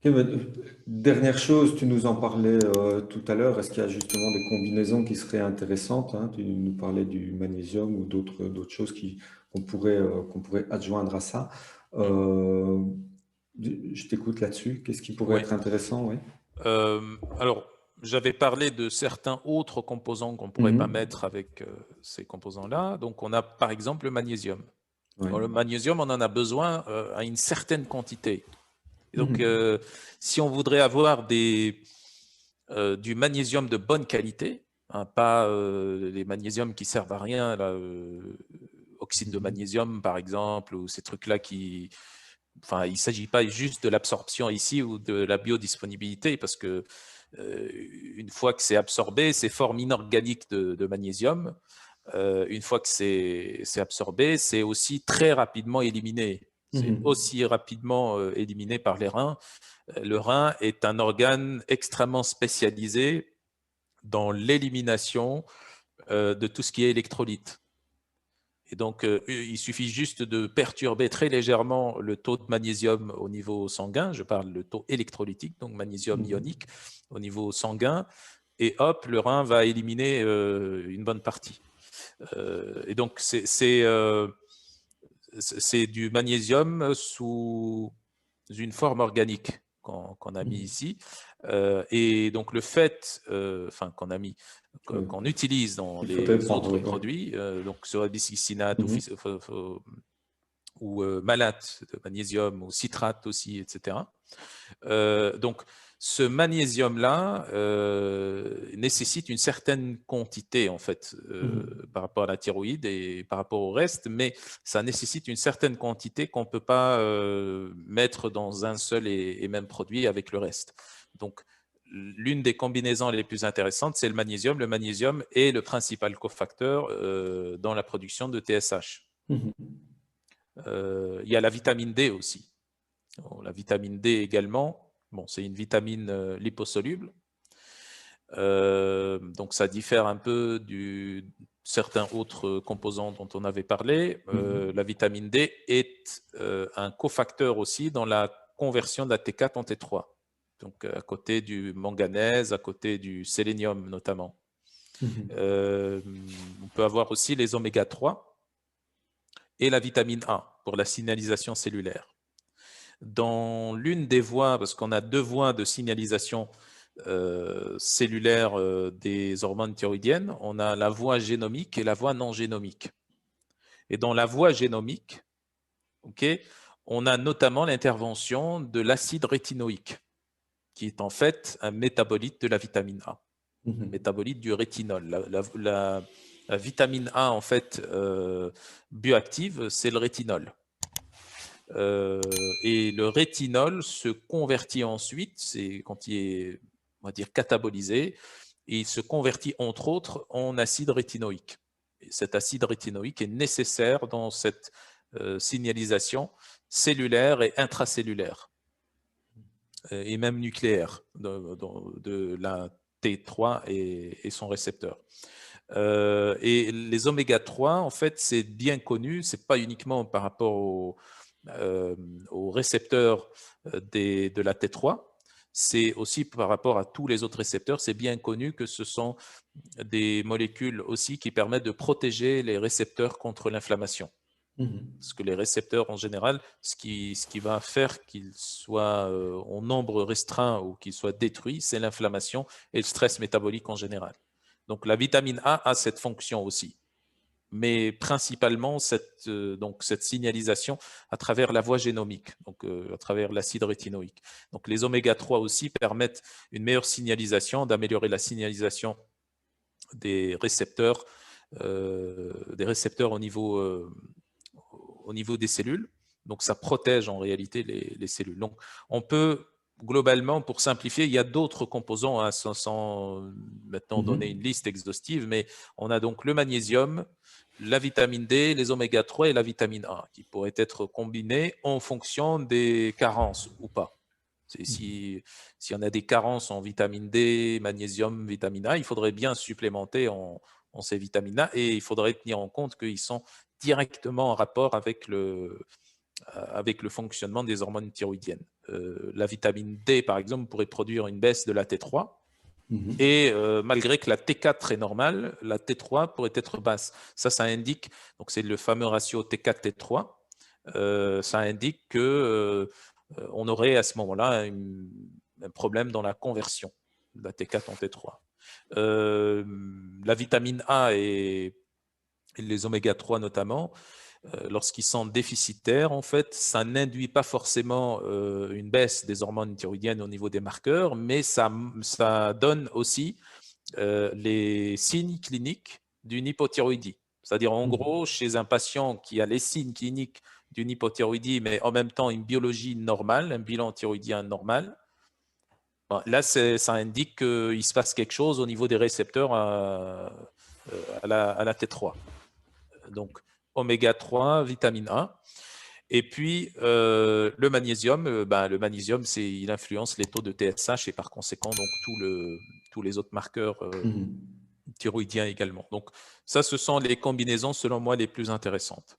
Ok, dernière chose, tu nous en parlais tout à l'heure. Est-ce qu'il y a justement des combinaisons qui seraient intéressantes, hein? Tu nous parlais du magnésium ou d'autres choses qu'on pourrait adjoindre à ça. Mhm. Euh, je t'écoute là-dessus. Qu'est-ce qui pourrait Oui. être intéressant, oui? Alors, j'avais parlé de certains autres composants qu'on ne pourrait pas Mhm. mettre avec ces composants-là. Donc, on a par exemple le magnésium. Oui. Alors, le magnésium, on en a besoin à une certaine quantité. Et donc, Mhm. si on voudrait avoir du magnésium de bonne qualité, hein, pas les magnésiums qui servent à rien, là, oxyde de Mhm. magnésium par exemple, ou ces trucs-là qui, enfin, il ne s'agit pas juste de l'absorption ici ou de la biodisponibilité, parce que une fois que c'est absorbé, ces formes inorganiques de magnésium, une fois que c'est absorbé, c'est aussi très rapidement éliminé. C'est Mhm. aussi rapidement éliminé par les reins. Le rein est un organe extrêmement spécialisé dans l'élimination de tout ce qui est électrolyte. Et donc, il suffit juste de perturber très légèrement le taux de magnésium au niveau sanguin. Je parle le taux électrolytique, donc magnésium Mhm. ionique au niveau sanguin. Et hop, le rein va éliminer une bonne partie. Et donc, c'est du magnésium sous une forme organique qu'on a mis Mhm. ici. Et donc le fait, enfin qu'on a mis, Oui. qu'on utilise dans Il faudrait les prendre, autres oui, oui. produits, donc soit bisphénate Mhm. ou malate de magnésium ou citrate aussi, etc. Donc, ce magnésium-là nécessite une certaine quantité, en fait, Mhm. par rapport à la thyroïde et par rapport au reste, mais ça nécessite une certaine quantité qu'on ne peut pas mettre dans un seul et même produit avec le reste. Donc, l'une des combinaisons les plus intéressantes, c'est le magnésium. Le magnésium est le principal cofacteur dans la production de TSH. Mhm. Il y a la vitamine D aussi. Bon, la vitamine D également, bon, c'est une vitamine liposoluble. Donc ça diffère un peu de certains autres composants dont on avait parlé. Mhm. La vitamine D est un cofacteur aussi dans la conversion de la T4 en T3. Donc à côté du manganèse, à côté du sélénium notamment. Mhm. Euh, on peut avoir aussi les oméga 3 et la vitamine A pour la signalisation cellulaire. Dans l'une des voies, parce qu'on a deux voies de signalisation cellulaire des hormones thyroïdiennes, on a la voie génomique et la voie non génomique. Et dans la voie génomique, okay, on a notamment l'intervention de l'acide rétinoïque, qui est en fait un métabolite de la vitamine A, un Mhm. métabolite du rétinol. La vitamine A, en fait, bioactive, c'est le rétinol. Et le rétinol se convertit ensuite, c'est quand il est, on va dire, catabolisé, et il se convertit entre autres en acide rétinoïque. Et cet acide rétinoïque est nécessaire dans cette signalisation cellulaire et intracellulaire, et même nucléaire de la T3 et son récepteur. Et les oméga 3, en fait, c'est bien connu, c'est pas uniquement par rapport euh, aux récepteurs de la T3, c'est aussi par rapport à tous les autres récepteurs. C'est bien connu que ce sont des molécules aussi qui permettent de protéger les récepteurs contre l'inflammation. Mhm. Parce que les récepteurs, en général, ce qui va faire qu'ils soient en nombre restreint ou qu'ils soient détruits, c'est l'inflammation et le stress métabolique en général. Donc la vitamine A cette fonction aussi, mais principalement donc cette signalisation à travers la voie génomique, donc à travers l'acide rétinoïque. Donc les oméga 3 aussi permettent une meilleure signalisation, d'améliorer la signalisation des récepteurs au niveau des cellules. Donc ça protège en réalité les cellules. Donc on peut globalement, pour simplifier, il y a d'autres composants, hein, sans maintenant donner une Mhm. liste exhaustive, mais on a donc le magnésium, la vitamine D, les oméga 3 et la vitamine A qui pourraient être combinés en fonction des carences ou pas. Si on a des carences en vitamine D, magnésium, vitamine A, il faudrait bien supplémenter en ces vitamines A et il faudrait tenir en compte qu'ils sont directement en rapport avec avec le fonctionnement des hormones thyroïdiennes. La vitamine D, par exemple, pourrait produire une baisse de la T3. Et malgré que la T4 est normale, la T3 pourrait être basse. Ça indique, donc c'est le fameux ratio T4-T3, ça indique que on aurait à ce moment-là un problème dans la conversion de la T4 en T3. La vitamine A et les oméga 3 notamment, lorsqu'ils sont déficitaires, en fait, ça n'induit pas forcément une baisse des hormones thyroïdiennes au niveau des marqueurs, mais ça donne aussi les signes cliniques d'une hypothyroïdie. C'est-à-dire, en gros, chez un patient qui a les signes cliniques d'une hypothyroïdie, mais en même temps une biologie normale, un bilan thyroïdien normal, là, ça indique qu'il se passe quelque chose au niveau des récepteurs à la T3. Donc, oméga 3, vitamine A. Et puis, le magnésium, le magnésium, il influence les taux de TSH et par conséquent, donc, tous les autres marqueurs thyroïdiens également. Donc, ça, ce sont les combinaisons, selon moi, les plus intéressantes.